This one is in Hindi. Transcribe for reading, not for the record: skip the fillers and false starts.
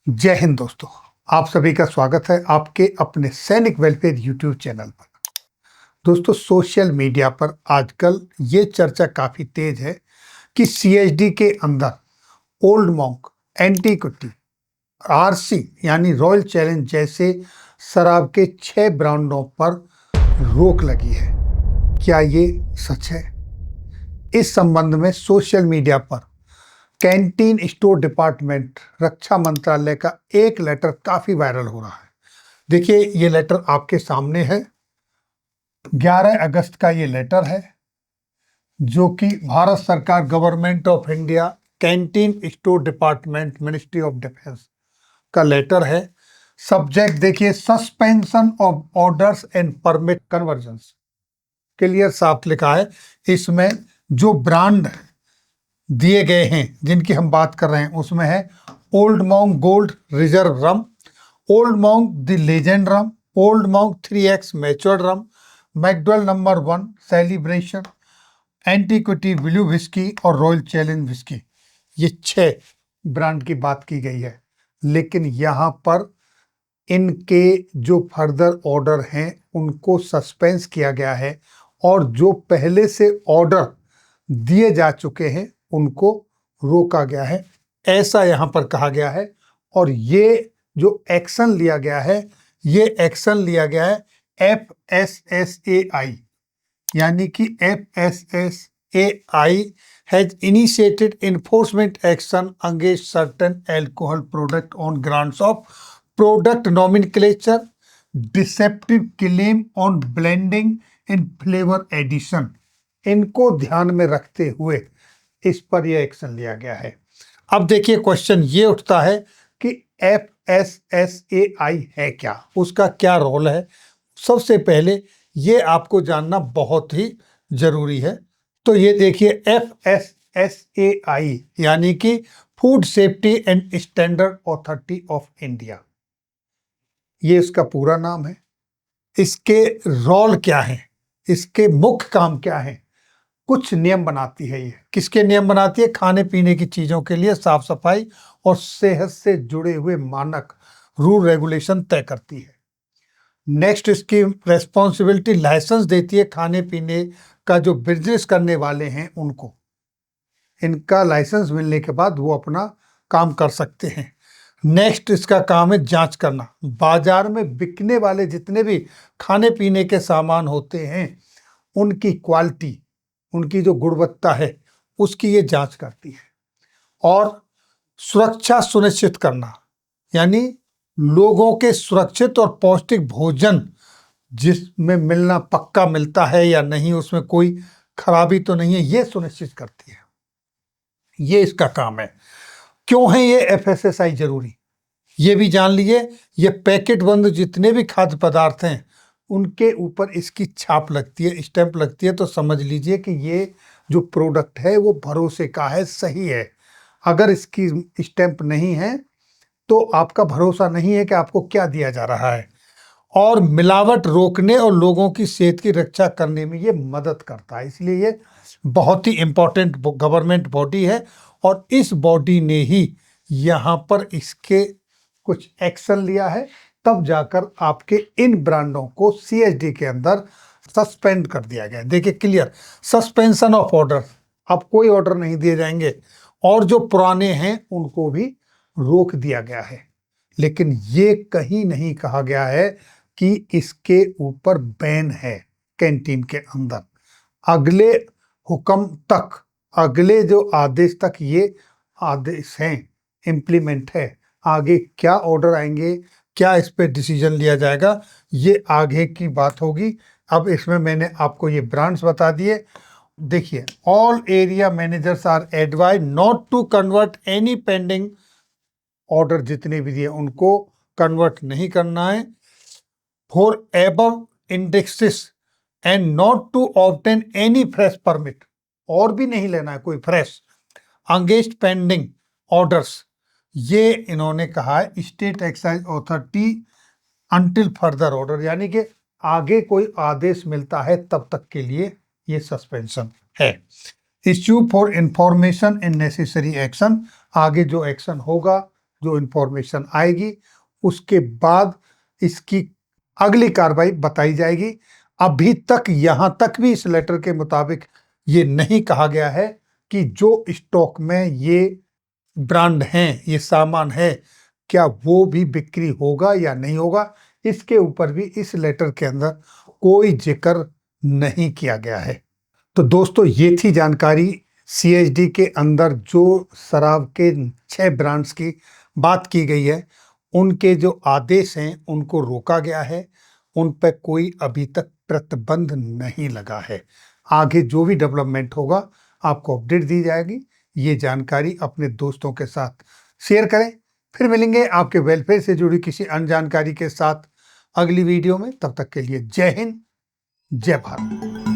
जय हिंद दोस्तों। आप सभी का स्वागत है आपके अपने सैनिक वेलफेयर यूट्यूब चैनल पर। दोस्तों, सोशल मीडिया पर आजकल ये चर्चा काफ़ी तेज है कि सीएचडी के अंदर ओल्ड मॉन्क, एंटीक्विटी, आरसी यानी रॉयल चैलेंज जैसे शराब के 6 ब्रांडों पर रोक लगी है। क्या ये सच है? इस संबंध में सोशल मीडिया पर कैंटीन स्टोर डिपार्टमेंट, रक्षा मंत्रालय का एक लेटर काफी वायरल हो रहा है। देखिए, ये लेटर आपके सामने है। 11 अगस्त का ये लेटर है जो कि भारत सरकार, government of India, canteen store department, ministry of defence का लेटर है। सब्जेक्ट देखिए, suspension of orders and permit convergence. Clear साफ लिखा है। इसमें जो ब्रांड दिए गए हैं जिनकी हम बात कर रहे हैं उसमें है Old Monk gold reserve rum, Old Monk the legend rum, Old Monk 3x matured rum, McDowell number 1 celebration, antiquity blue whisky और रॉयल चैलेंज विस्की। ये 6 ब्रांड की बात की गई है। लेकिन यहाँ पर इनके जो फर्दर ऑर्डर हैं उनको सस्पेंस किया गया है और जो पहले से ऑर्डर दिए जा चुके हैं उनको रोका गया है, ऐसा यहाँ पर कहा गया है। और ये जो एक्शन लिया गया है, ये एक्शन लिया गया है FSSAI, यानी कि FSSAI has initiated enforcement action against certain alcohol product on grounds of product nomenclature, deceptive claim on blending in flavour addition. इनको ध्यान में रखते हुए इस पर यह एक्शन लिया गया है। अब देखिए, क्वेश्चन ये उठता है कि FSSAI है क्या, उसका क्या रोल है। सबसे पहले ये आपको जानना बहुत ही जरूरी है। तो ये देखिए, FSSAI यानी कि food safety and standard authority of India, ये इसका पूरा नाम है। इसके रोल क्या है, इसके मुख्य काम क्या है? कुछ नियम बनाती है। ये किसके नियम बनाती है? खाने पीने की चीजों के लिए साफ सफाई और सेहत से जुड़े हुए मानक, रूल रेगुलेशन तय करती है। नेक्स्ट, इसकी रेस्पॉन्सिबिलिटी लाइसेंस देती है खाने पीने का जो बिजनेस करने वाले हैं उनको। इनका लाइसेंस मिलने के बाद वो अपना काम कर सकते हैं। नेक्स्ट, इसका काम है जांच करना। बाजार में बिकने वाले जितने भी खाने पीने के सामान होते हैं उनकी क्वालिटी, उनकी जो गुणवत्ता है उसकी ये जांच करती है। और सुरक्षा सुनिश्चित करना, यानी लोगों के सुरक्षित और पौष्टिक भोजन जिसमें मिलना पक्का मिलता है या नहीं, उसमें कोई खराबी तो नहीं है, ये सुनिश्चित करती है। ये इसका काम है। क्यों है ये FSSAI जरूरी, ये भी जान लीजिए। ये पैकेट बंद जितने भी खाद्य पदार्थ हैं उनके ऊपर इसकी छाप लगती है, स्टैंप लगती है। तो समझ लीजिए कि ये जो प्रोडक्ट है वो भरोसे का है, सही है। अगर इसकी स्टैंप नहीं है तो आपका भरोसा नहीं है कि आपको क्या दिया जा रहा है। और मिलावट रोकने और लोगों की सेहत की रक्षा करने में ये मदद करता है। इसलिए ये बहुत ही इम्पोर्टेंट गवर्नमेंट बॉडी है और इस बॉडी ने ही यहाँ पर इसके कुछ एक्शन लिया है, तब जाकर आपके इन ब्रांडों को CSD के अंदर सस्पेंड कर दिया गया। देखिए, क्लियर सस्पेंशन ऑफ ऑर्डर, अब कोई ऑर्डर नहीं दिए जाएंगे और जो पुराने हैं उनको भी रोक दिया गया है। लेकिन ये कहीं नहीं कहा गया है कि इसके ऊपर बैन है कैंटीन के अंदर। अगले हुक्म तक, अगले जो आदेश तक ये आदेश हैं, इम्प्लीमेंट है। आगे क्या ऑर्डर आएंगे, क्या इस पे डिसीजन लिया जाएगा, ये आगे की बात होगी। अब इसमें मैंने आपको ये ब्रांड्स बता दिए। देखिए, all area managers are advise not to convert any pending order, जितने भी दिए उनको कन्वर्ट नहीं करना है for above indexes and not to obtain any fresh permit, और भी नहीं लेना है कोई फ्रेश अगेंस्ट पेंडिंग ऑर्डर्स। ये इन्होंने कहा है state excise authority until further order, यानी कि आगे कोई आदेश मिलता है तब तक के लिए ये सस्पेंशन है। Issue for information and necessary action, आगे जो एक्शन होगा जो इंफॉर्मेशन आएगी उसके बाद इसकी अगली कार्रवाई बताई जाएगी। अभी तक यहां तक भी इस लेटर के मुताबिक ये नहीं कहा गया है कि जो स्टॉक में ये ब्रांड हैं, ये सामान है, क्या वो भी बिक्री होगा या नहीं होगा, इसके ऊपर भी इस लेटर के अंदर कोई जिक्र नहीं किया गया है। तो दोस्तों, ये थी जानकारी सीएचडी के अंदर जो शराब के 6 ब्रांड्स की बात की गई है, उनके जो आदेश हैं उनको रोका गया है, उन पर कोई अभी तक प्रतिबंध नहीं लगा है। आगे जो भी डेवलपमेंट होगा आपको अपडेट दी जाएगी। ये जानकारी अपने दोस्तों के साथ शेयर करें। फिर मिलेंगे आपके वेलफेयर से जुड़ी किसी अन्य जानकारी के साथ अगली वीडियो में। तब तक के लिए जय हिंद, जय भारत।